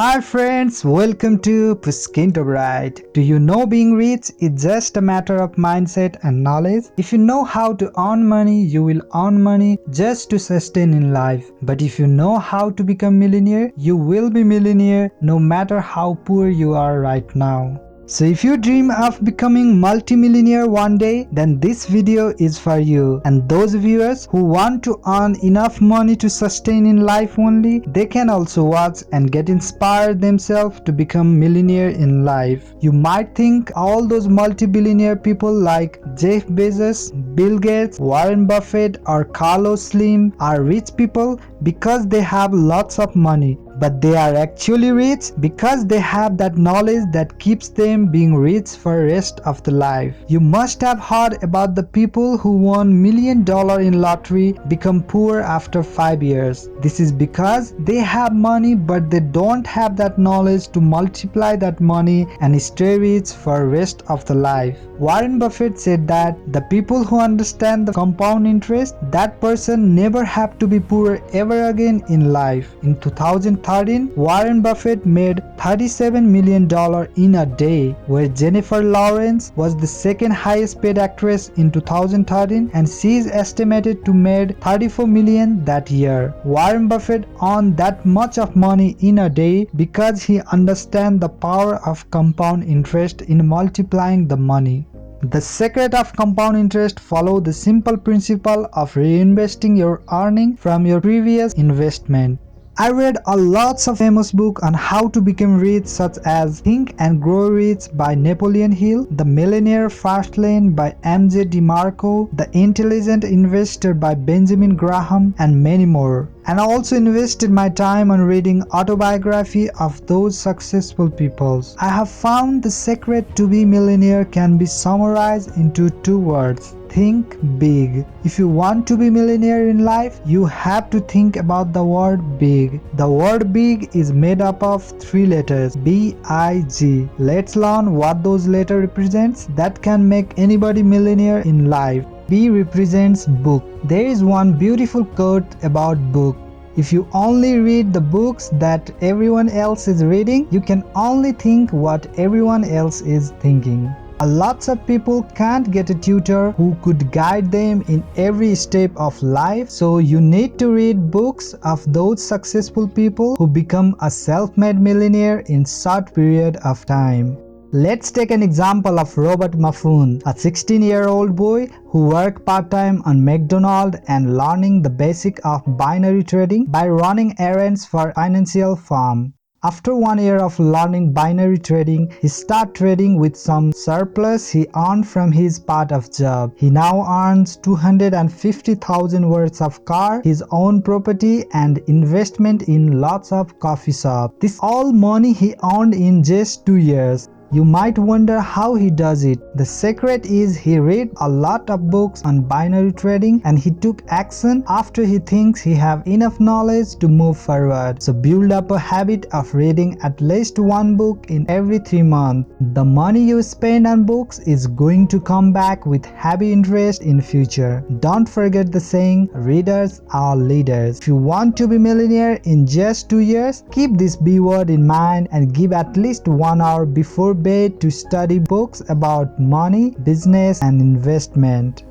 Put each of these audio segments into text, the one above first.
Hi friends, welcome to Puskinto. Do you know being rich is just a matter of mindset and knowledge? If you know how to earn money, you will earn money just to sustain in life. But if you know how to become millionaire, you will be millionaire no matter how poor you are right now. So if you dream of becoming multimillionaire one day, then this video is for you. And those viewers who want to earn enough money to sustain in life only, they can also watch and get inspired themselves to become millionaire in life. You might think all those multi-billionaire people like Jeff Bezos, Bill Gates, Warren Buffett or Carlos Slim are rich people because they have lots of money. But they are actually rich because they have that knowledge that keeps them being rich for rest of the life. You must have heard about the people who won $1 million in lottery become poor after 5 years. This is because they have money but they don't have that knowledge to multiply that money and stay rich for rest of the life. Warren Buffett said that the people who understand the compound interest, that person never have to be poor ever again in life. In 2013, Warren Buffett made $37 million in a day, where Jennifer Lawrence was the second highest paid actress in 2013 and she is estimated to made $34 million that year. Warren Buffett earned that much of money in a day because he understands the power of compound interest in multiplying the money. The secret of compound interest follows the simple principle of reinvesting your earning from your previous investment. I read a lots of famous books on how to become rich, such as Think and Grow Rich by Napoleon Hill, The Millionaire Fast Lane by M.J. DeMarco, The Intelligent Investor by Benjamin Graham, and many more. And I also invested my time on reading autobiography of those successful people. I have found the secret to be millionaire can be summarized into 2 words. Think big. If you want to be millionaire in life, you have to think about the word big. The word big is made up of 3 letters, B-I-G. Let's learn what those letters represents that can make anybody millionaire in life. B represents book. There is one beautiful quote about book. If you only read the books that everyone else is reading, you can only think what everyone else is thinking. Lots of people can't get a tutor who could guide them in every step of life, so you need to read books of those successful people who become a self-made millionaire in short period of time. Let's take an example of Robert Maffoon, a 16-year-old boy who worked part-time on McDonald's and learning the basic of binary trading by running errands for a financial firm. After 1 year of learning binary trading, he started trading with some surplus he earned from his part of job. He now earns $250,000 worth of car, his own property and investment in lots of coffee shops. This all money he earned in just 2 years. You might wonder how he does it. The secret is he read a lot of books on binary trading and he took action after he thinks he have enough knowledge to move forward. So build up a habit of reading at least 1 book in every 3 months. The money you spend on books is going to come back with heavy interest in future. Don't forget the saying, readers are leaders. If you want to be millionaire in just 2 years, keep this B word in mind and give at least 1 hour before bed to study books about money, business and investment.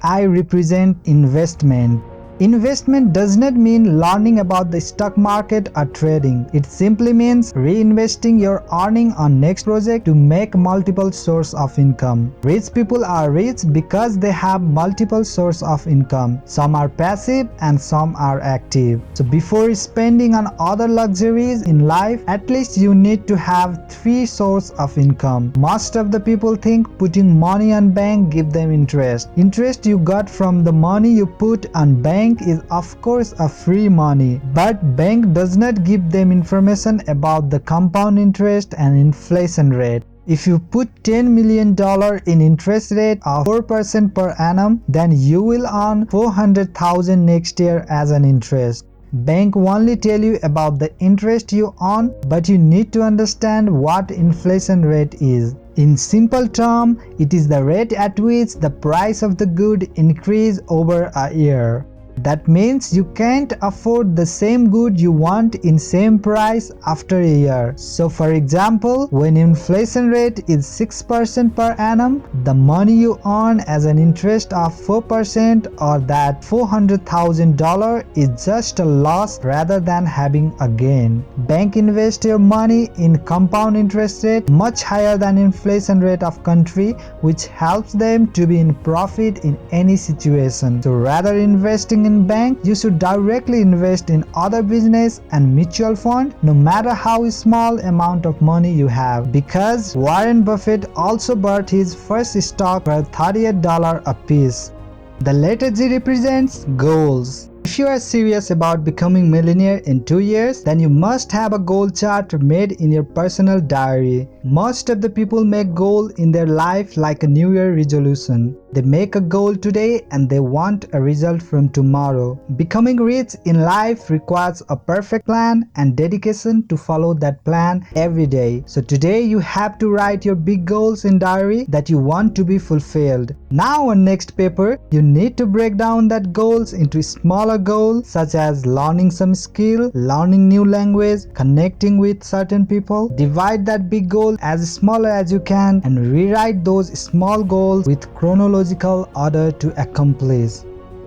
I represent investment. Investment does not mean learning about the stock market or trading. It simply means reinvesting your earning on next project to make multiple sources of income. Rich people are rich because they have multiple sources of income. Some are passive and some are active. So before spending on other luxuries in life, at least you need to have 3 sources of income. Most of the people think putting money on bank give them interest. Interest you got from the money you put on bank is of course a free money, but bank does not give them information about the compound interest and inflation rate. If you put $10 million in interest rate of 4% per annum, then you will earn $400,000 next year as an interest. Bank only tell you about the interest you earn, but you need to understand what inflation rate is. In simple terms, it is the rate at which the price of the good increase over a year. That means you can't afford the same good you want in same price after a year. So for example, when inflation rate is 6% per annum, the money you earn as an interest of 4% or that $400,000 is just a loss rather than having a gain. Bank invest your money in compound interest rate much higher than inflation rate of country, which helps them to be in profit in any situation. So rather investing in bank, you should directly invest in other business and mutual fund, no matter how small amount of money you have, because Warren Buffett also bought his first stock for $38 a piece. The letter G represents goals. If you are serious about becoming millionaire in 2 years, then you must have a goal chart made in your personal diary. Most of the people make goal in their life like a New Year resolution. They make a goal today and they want a result from tomorrow. Becoming rich in life requires a perfect plan and dedication to follow that plan every day. So today you have to write your big goals in diary that you want to be fulfilled. Now on next paper, you need to break down that goals into smaller goals such as learning some skill, learning new language, connecting with certain people. Divide that big goal as smaller as you can and rewrite those small goals with chronological order to accomplish.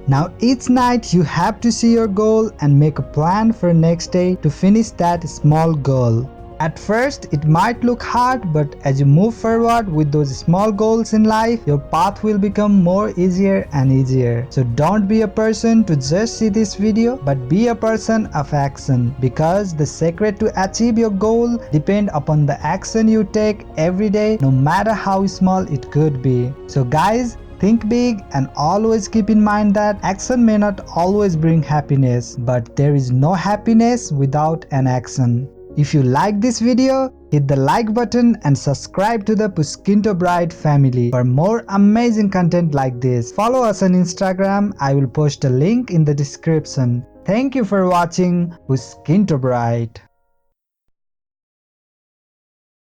Now each night you have to see your goal and make a plan for next day to finish that small goal. At first, it might look hard, but as you move forward with those small goals in life, your path will become more easier and easier. So don't be a person to just see this video, but be a person of action, because the secret to achieve your goal depends upon the action you take every day, no matter how small it could be. So guys, think big and always keep in mind that action may not always bring happiness, but there is no happiness without an action. If you like this video, hit the like button and subscribe to the Puskinto Bride family for more amazing content like this. Follow us on Instagram. I will post a link in the description. Thank you for watching Puskinto Bride.